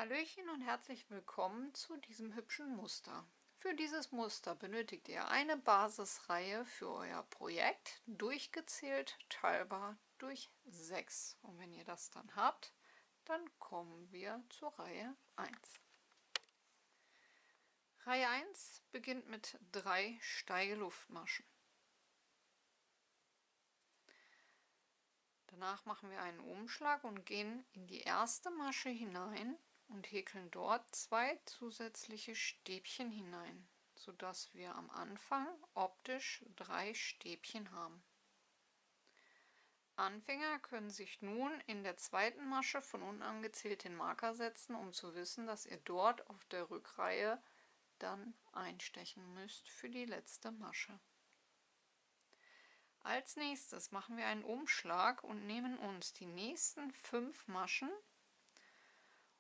Hallöchen und herzlich willkommen zu diesem hübschen Muster. Für dieses Muster benötigt ihr eine Basisreihe für euer Projekt, durchgezählt teilbar durch 6. Und wenn ihr das dann habt, dann kommen wir zur Reihe 1. Reihe 1 beginnt mit 3 Steigeluftmaschen. Danach machen wir einen Umschlag und gehen in die erste Masche hinein und häkeln dort 2 zusätzliche Stäbchen hinein, sodass wir am Anfang optisch 3 Stäbchen haben. Anfänger können sich nun in der zweiten Masche von unten angezählt den Marker setzen, um zu wissen, dass ihr dort auf der Rückreihe dann einstechen müsst für die letzte Masche. Als nächstes machen wir einen Umschlag und nehmen uns die nächsten 5 Maschen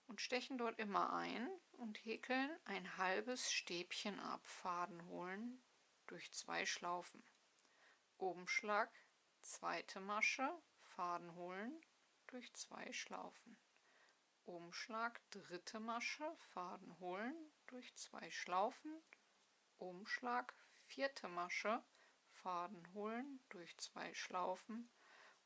und stechen dort immer ein und häkeln ein halbes Stäbchen ab. Faden holen durch 2 Schlaufen. Umschlag, zweite Masche, Faden holen durch 2 Schlaufen. Umschlag, dritte Masche, Faden holen durch 2 Schlaufen. Umschlag, vierte Masche, Faden holen durch 2 Schlaufen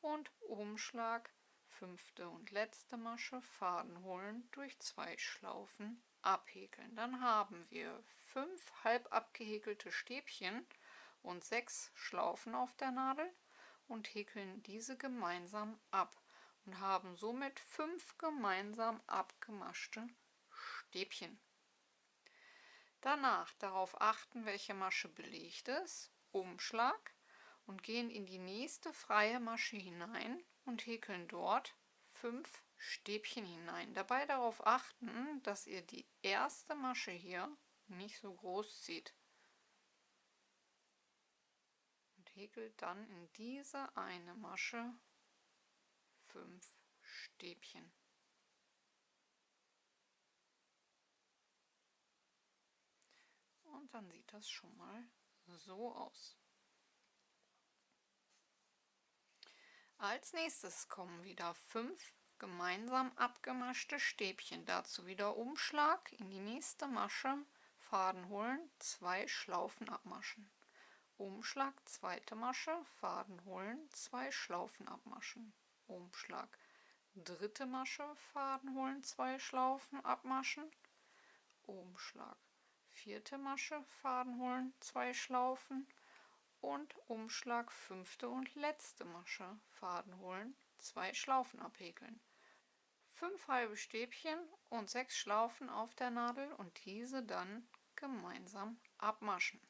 und Umschlag, fünfte und letzte Masche, Faden holen durch 2 Schlaufen abhäkeln. Dann haben wir 5 halb abgehäkelte Stäbchen und 6 Schlaufen auf der Nadel und häkeln diese gemeinsam ab und haben somit 5 gemeinsam abgemaschte Stäbchen. Danach darauf achten, welche Masche belegt ist, Umschlag und gehen in die nächste freie Masche hinein und häkeln dort 5 Stäbchen hinein. Dabei darauf achten, dass ihr die erste Masche hier nicht so groß zieht. Und häkelt dann in diese eine Masche 5 Stäbchen. Und dann sieht das schon mal so aus. Als nächstes kommen wieder 5 gemeinsam abgemaschte Stäbchen. Dazu wieder Umschlag in die nächste Masche, Faden holen, 2 Schlaufen abmaschen. Umschlag, zweite Masche, Faden holen, 2 Schlaufen abmaschen. Umschlag, dritte Masche, Faden holen, 2 Schlaufen abmaschen. Umschlag, vierte Masche, Faden holen, 2 Schlaufen und Umschlag, fünfte und letzte Masche, Faden holen, 2 Schlaufen abhäkeln. 5 halbe Stäbchen und 6 Schlaufen auf der Nadel und diese dann gemeinsam abmaschen.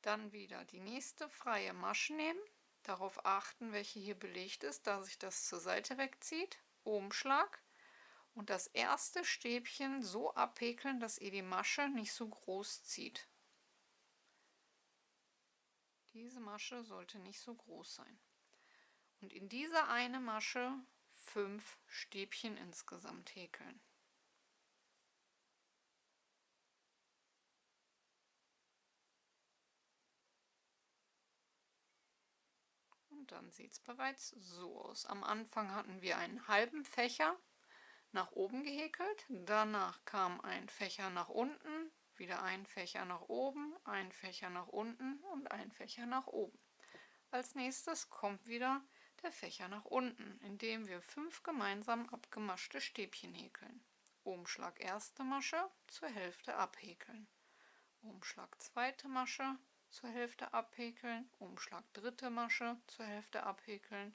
Dann wieder die nächste freie Masche nehmen, darauf achten, welche hier belegt ist, da sich das zur Seite wegzieht. Umschlag und das erste Stäbchen so abhäkeln, dass ihr die Masche nicht so groß zieht. Diese Masche sollte nicht so groß sein. Und in diese eine Masche 5 Stäbchen insgesamt häkeln. Und dann sieht es bereits so aus. Am Anfang hatten wir einen halben Fächer nach oben gehäkelt, danach kam ein Fächer nach unten, wieder ein Fächer nach oben, ein Fächer nach unten und ein Fächer nach oben. Als nächstes kommt wieder der Fächer nach unten, indem wir 5 gemeinsam abgemaschte Stäbchen häkeln. Umschlag erste Masche, zur Hälfte abhäkeln. Umschlag zweite Masche, zur Hälfte abhäkeln. Umschlag dritte Masche, zur Hälfte abhäkeln.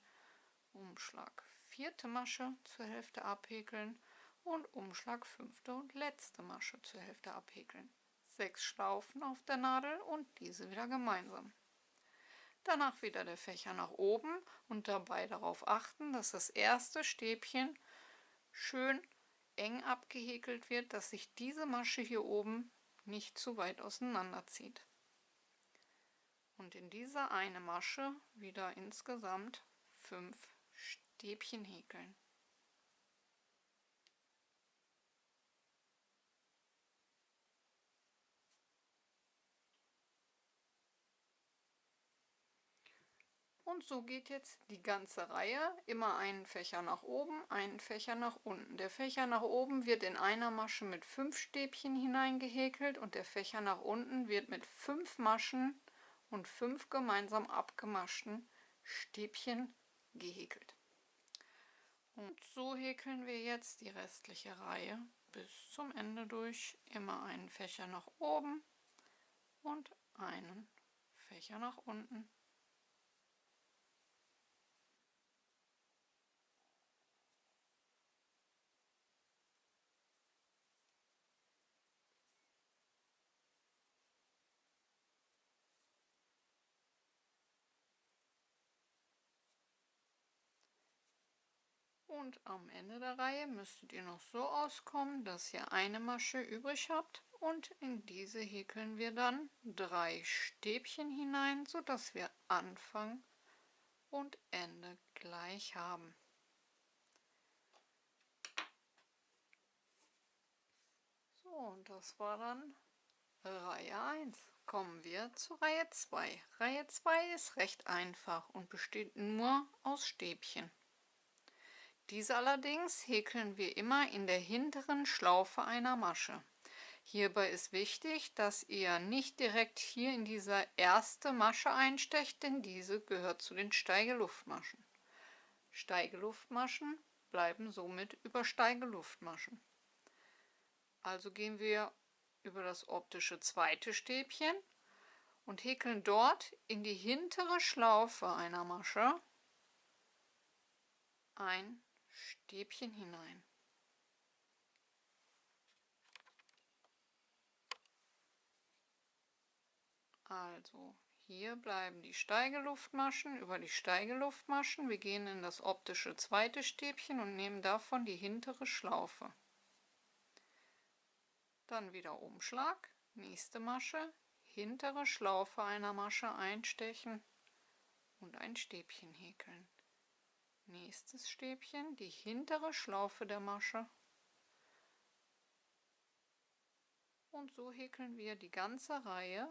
Umschlag vierte Masche, zur Hälfte abhäkeln und Umschlag fünfte und letzte Masche zur Hälfte abhäkeln. 6 Schlaufen auf der Nadel und diese wieder gemeinsam. Danach wieder der Fächer nach oben und dabei darauf achten, dass das erste Stäbchen schön eng abgehäkelt wird, dass sich diese Masche hier oben nicht zu weit auseinander zieht. Und in diese eine Masche wieder insgesamt 5 Stäbchen häkeln. Und so geht jetzt die ganze Reihe, immer einen Fächer nach oben, einen Fächer nach unten. Der Fächer nach oben wird in einer Masche mit 5 Stäbchen hineingehäkelt und der Fächer nach unten wird mit 5 Maschen und 5 gemeinsam abgemaschten Stäbchen gehäkelt. Und so häkeln wir jetzt die restliche Reihe bis zum Ende durch. Immer einen Fächer nach oben und einen Fächer nach unten. Und am Ende der Reihe müsstet ihr noch so auskommen, dass ihr eine Masche übrig habt und in diese häkeln wir dann 3 Stäbchen hinein, sodass wir Anfang und Ende gleich haben. So, und das war dann Reihe 1. Kommen wir zu Reihe 2. Reihe 2 ist recht einfach und besteht nur aus Stäbchen. Diese allerdings häkeln wir immer in der hinteren Schlaufe einer Masche. Hierbei ist wichtig, dass ihr nicht direkt hier in diese erste Masche einstecht, denn diese gehört zu den Steigeluftmaschen. Steigeluftmaschen bleiben somit über Steigeluftmaschen. Also gehen wir über das optische zweite Stäbchen und häkeln dort in die hintere Schlaufe einer Masche ein Stäbchen hinein. Also hier bleiben die Steigeluftmaschen über die Steigeluftmaschen. Wir gehen in das optische zweite Stäbchen und nehmen davon die hintere Schlaufe. Dann wieder Umschlag, nächste Masche, hintere Schlaufe einer Masche einstechen und ein Stäbchen häkeln. Nächstes Stäbchen, die hintere Schlaufe der Masche. Und so häkeln wir die ganze Reihe,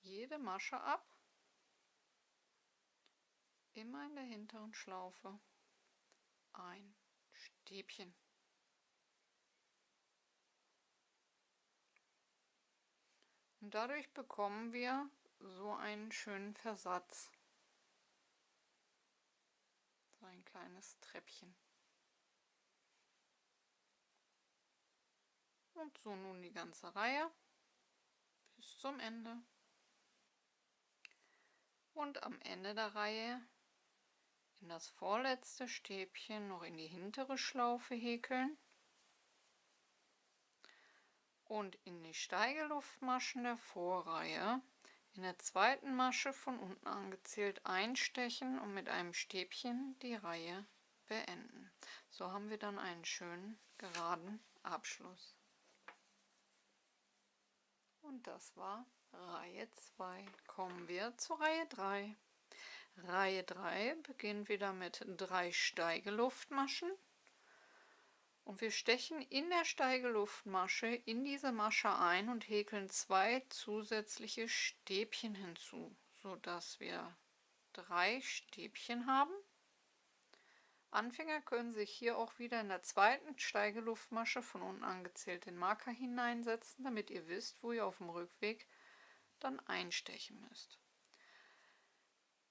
jede Masche ab, immer in der hinteren Schlaufe ein Stäbchen. Und dadurch bekommen wir so einen schönen Versatz, so ein kleines Treppchen. Und so nun die ganze Reihe bis zum Ende. Und am Ende der Reihe in das vorletzte Stäbchen noch in die hintere Schlaufe häkeln und in die Steigeluftmaschen der Vorreihe in der zweiten Masche von unten angezählt einstechen und mit einem Stäbchen die Reihe beenden. So haben wir dann einen schönen geraden Abschluss. Und das war Reihe 2. Kommen wir zu Reihe 3. Reihe 3 beginnt wieder mit 3 Steigeluftmaschen. Und wir stechen in der Steigeluftmasche in diese Masche ein und häkeln 2 zusätzliche Stäbchen hinzu, sodass wir 3 Stäbchen haben. Anfänger können sich hier auch wieder in der zweiten Steigeluftmasche von unten angezählt den Marker hineinsetzen, damit ihr wisst, wo ihr auf dem Rückweg dann einstechen müsst.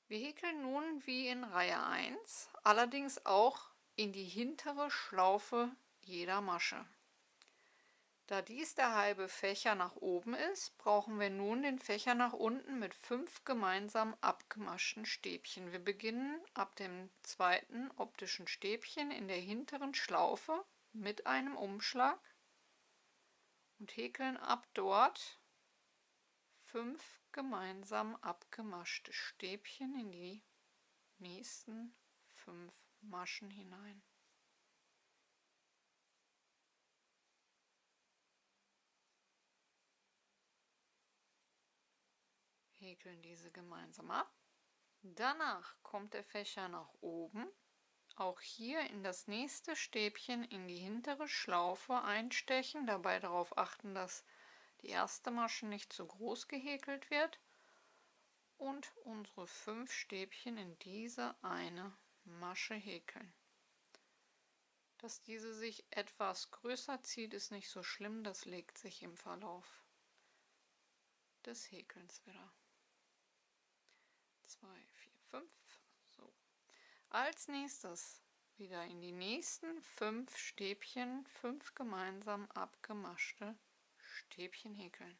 Wir häkeln nun wie in Reihe 1, allerdings auch in die hintere Schlaufe jeder Masche. Da dies der halbe Fächer nach oben ist, brauchen wir nun den Fächer nach unten mit 5 gemeinsam abgemaschten Stäbchen. Wir beginnen ab dem zweiten optischen Stäbchen in der hinteren Schlaufe mit einem Umschlag und häkeln ab dort 5 gemeinsam abgemaschte Stäbchen in die nächsten 5 Maschen hinein. Häkeln diese gemeinsam ab. Danach kommt der Fächer nach oben. Auch hier in das nächste Stäbchen in die hintere Schlaufe einstechen, dabei darauf achten, dass die erste Masche nicht zu groß gehäkelt wird und unsere 5 Stäbchen in diese eine Masche häkeln. Dass diese sich etwas größer zieht, ist nicht so schlimm, das legt sich im Verlauf des Häkelns wieder. 2, 4, 5. So. Als nächstes wieder in die nächsten 5 Stäbchen 5 gemeinsam abgemaschte Stäbchen häkeln.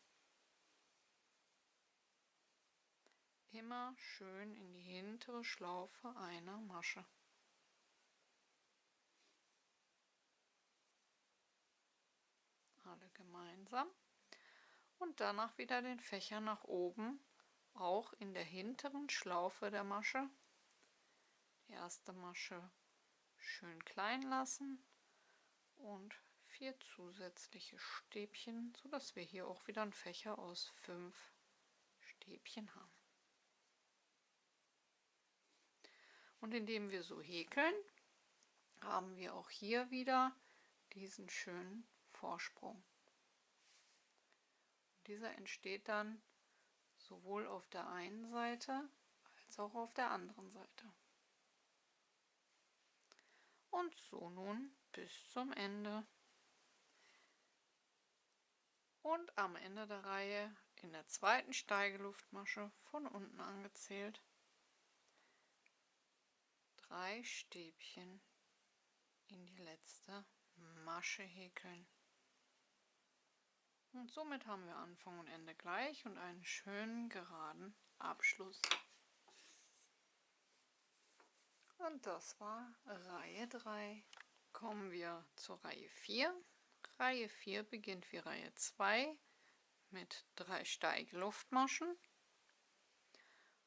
Immer schön in die hintere Schlaufe einer Masche. Alle gemeinsam. Und danach wieder den Fächer nach oben, auch in der hinteren Schlaufe der Masche. Die erste Masche schön klein lassen und 4 zusätzliche Stäbchen, sodass wir hier auch wieder einen Fächer aus 5 Stäbchen haben. Und indem wir so häkeln, haben wir auch hier wieder diesen schönen Vorsprung. Dieser entsteht dann sowohl auf der einen Seite als auch auf der anderen Seite. Und so nun bis zum Ende. Und am Ende der Reihe in der zweiten Steigeluftmasche von unten angezählt 3 Stäbchen in die letzte Masche häkeln. Und somit haben wir Anfang und Ende gleich und einen schönen geraden Abschluss. Und das war Reihe 3. Kommen wir zur Reihe 4. Reihe 4 beginnt wie Reihe 2 mit 3 Steigeluftmaschen.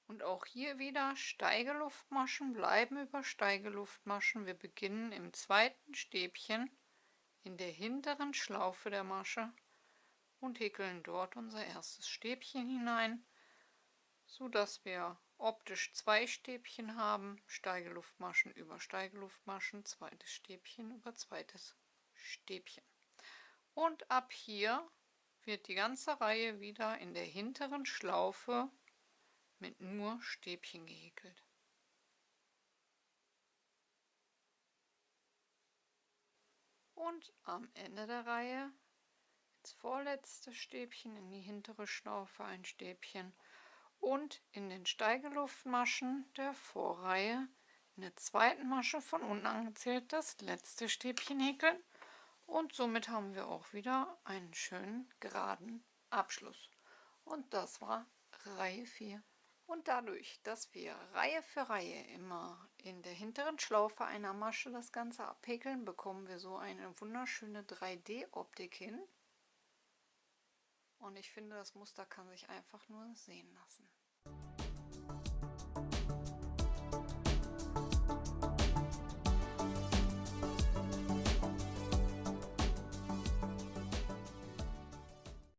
Und auch hier wieder Steigeluftmaschen, bleiben über Steigeluftmaschen. Wir beginnen im zweiten Stäbchen in der hinteren Schlaufe der Masche und häkeln dort unser erstes Stäbchen hinein, so dass wir optisch 2 Stäbchen haben, Steigeluftmaschen über Steigeluftmaschen, zweites Stäbchen über zweites Stäbchen. Und ab hier wird die ganze Reihe wieder in der hinteren Schlaufe mit nur Stäbchen gehäkelt. Und am Ende der Reihe ins vorletzte Stäbchen in die hintere Schlaufe ein Stäbchen und in den Steigeluftmaschen der Vorreihe in der zweiten Masche von unten angezählt das letzte Stäbchen häkeln und somit haben wir auch wieder einen schönen geraden Abschluss. Und das war Reihe 4. Und dadurch, dass wir Reihe für Reihe immer in der hinteren Schlaufe einer Masche das Ganze abhäkeln, bekommen wir so eine wunderschöne 3D-Optik hin. Und ich finde, das Muster kann sich einfach nur sehen lassen.